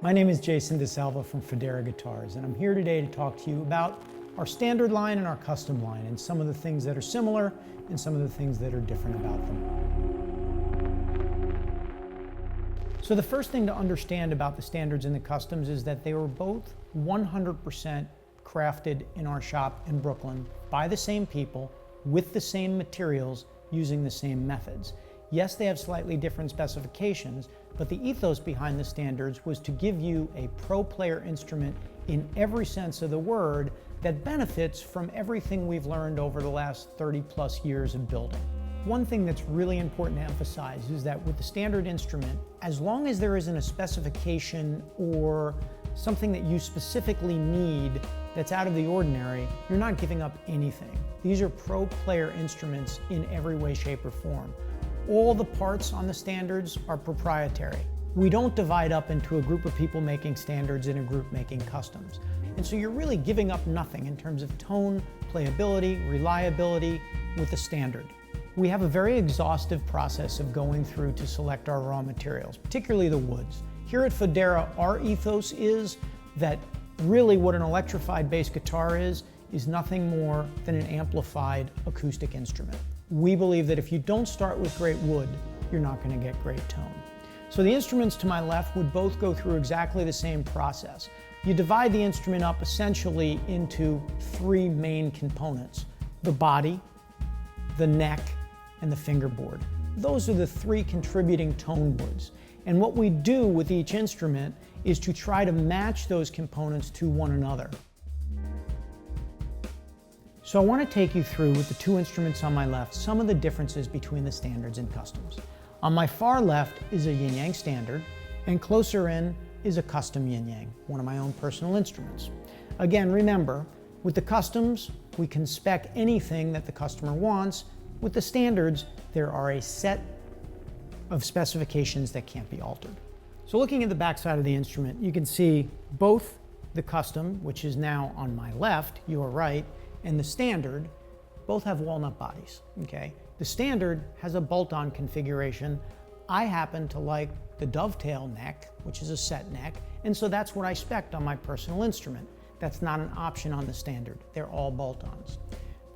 My name is Jason DeSalva from Federa Guitars, and I'm here today to talk to you about our standard line and our custom line, and some of the things that are similar and some of the things that are different about them. So the first thing to understand about the standards and the customs is that they were both 100% crafted in our shop in Brooklyn by the same people, with the same materials, using the same methods. Yes, they have slightly different specifications, but the ethos behind the standards was to give you a pro player instrument in every sense of the word that benefits from everything we've learned over the last 30 plus years of building. One thing that's really important to emphasize is that with the standard instrument, as long as there isn't a specification or something that you specifically need that's out of the ordinary, you're not giving up anything. These are pro player instruments in every way, shape, or form. All the parts on the standards are proprietary. We don't divide up into a group of people making standards and a group making customs. And so you're really giving up nothing in terms of tone, playability, reliability with the standard. We have a very exhaustive process of going through to select our raw materials, particularly the woods. Here at Fodera, our ethos is that really what an electrified bass guitar is nothing more than an amplified acoustic instrument. We believe that if you don't start with great wood, you're not going to get great tone. So the instruments to my left would both go through exactly the same process. You divide the instrument up essentially into three main components: the body, the neck, and the fingerboard. Those are the three contributing tone woods. And what we do with each instrument is to try to match those components to one another. So I want to take you through, with the two instruments on my left, some of the differences between the standards and customs. On my far left is a yin-yang standard, and closer in is a custom yin-yang, one of my own personal instruments. Again, remember, with the customs, we can spec anything that the customer wants. With the standards, there are a set of specifications that can't be altered. So looking at the back side of the instrument, you can see both the custom, which is now on my left, your right, and the standard both have walnut bodies, okay? The standard has a bolt-on configuration. I happen to like the dovetail neck, which is a set neck, and so that's what I spec'd on my personal instrument. That's not an option on the standard. They're all bolt-ons.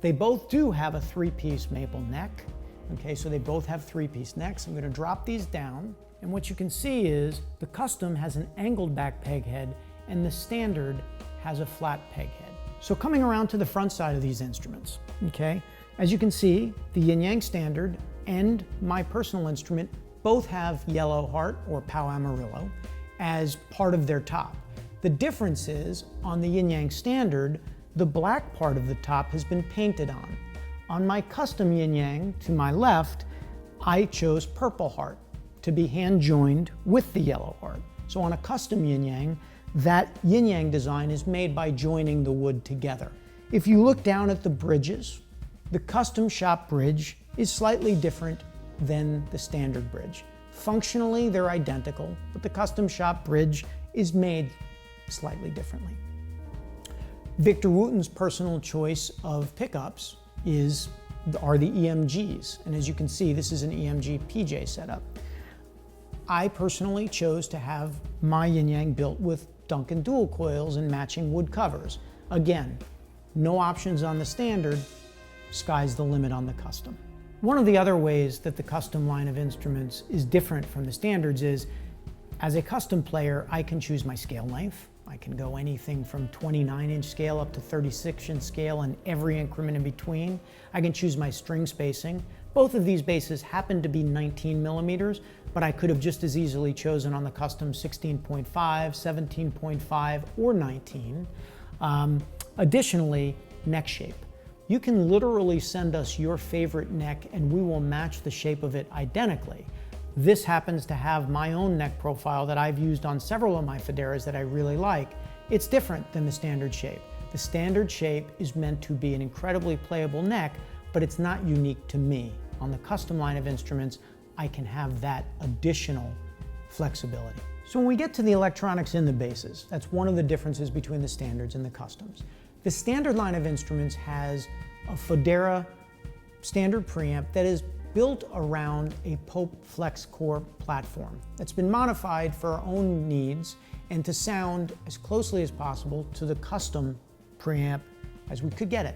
They both do have a three-piece maple neck, okay? So they both have three-piece necks. I'm gonna drop these down, and what you can see is the custom has an angled back peg head, and the standard has a flat peg head. So coming around to the front side of these instruments, okay? As you can see, the yin-yang standard and my personal instrument both have yellow heart or Pau Amarillo as part of their top. The difference is, on the yin-yang standard, the black part of the top has been painted on. On my custom yin-yang to my left, I chose purple heart to be hand joined with the yellow heart. So on a custom yin-yang, that yin-yang design is made by joining the wood together. If you look down at the bridges, the custom shop bridge is slightly different than the standard bridge. Functionally, they're identical, but the custom shop bridge is made slightly differently. Victor Wooten's personal choice of pickups are the EMGs, and as you can see, this is an EMG PJ setup. I personally chose to have my yin-yang built with Duncan dual coils and matching wood covers. Again, no options on the standard, sky's the limit on the custom. One of the other ways that the custom line of instruments is different from the standards is, as a custom player, I can choose my scale length. I can go anything from 29-inch scale up to 36-inch scale and every increment in between. I can choose my string spacing. Both of these basses happen to be 19 millimeters, but I could have just as easily chosen on the custom 16.5, 17.5, or 19. Additionally, neck shape. You can literally send us your favorite neck and we will match the shape of it identically. This happens to have my own neck profile that I've used on several of my Foderas that I really like. It's different than the standard shape. The standard shape is meant to be an incredibly playable neck, but it's not unique to me. On the custom line of instruments, I can have that additional flexibility. So when we get to the electronics in the basses, that's one of the differences between the standards and the customs. The standard line of instruments has a Fodera standard preamp that is built around a Pope Flex Core platform that's been modified for our own needs and to sound as closely as possible to the custom preamp as we could get it.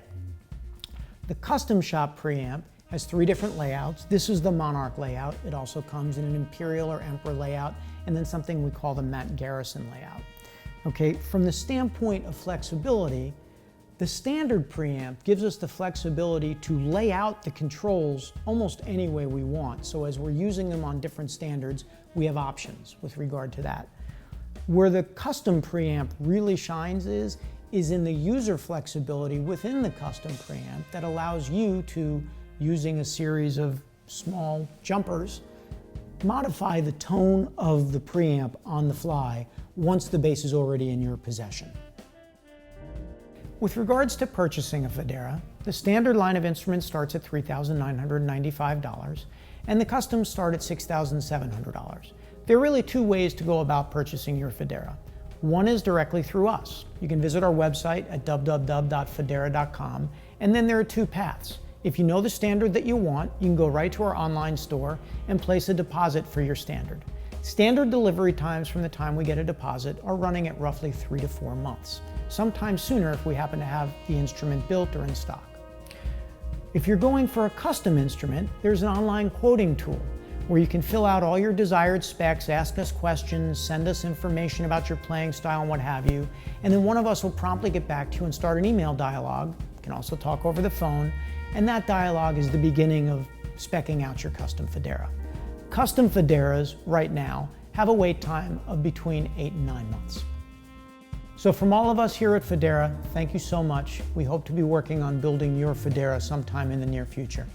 The custom shop preamp has 3 different layouts. This is the Monarch layout. It also comes in an Imperial or Emperor layout, and then something we call the Matt Garrison layout. Okay, from the standpoint of flexibility, the standard preamp gives us the flexibility to lay out the controls almost any way we want. So as we're using them on different standards, we have options with regard to that. Where the custom preamp really shines is in the user flexibility within the custom preamp that allows you to, using a series of small jumpers, modify the tone of the preamp on the fly once the bass is already in your possession. With regards to purchasing a Federa, the standard line of instruments starts at $3,995 and the customs start at $6,700. There are really 2 ways to go about purchasing your Federa. One is directly through us. You can visit our website at www.fodera.com, and then there are 2 paths. If you know the standard that you want, you can go right to our online store and place a deposit for your standard. Standard delivery times from the time we get a deposit are running at roughly 3 to 4 months, sometimes sooner if we happen to have the instrument built or in stock. If you're going for a custom instrument, there's an online quoting tool where you can fill out all your desired specs, ask us questions, send us information about your playing style and what have you, and then one of us will promptly get back to you and start an email dialogue. You can also talk over the phone, and that dialogue is the beginning of speccing out your custom Federa. Custom Federas right now have a wait time of between 8 and 9 months. So from all of us here at Federa, thank you so much. We hope to be working on building your Federa sometime in the near future.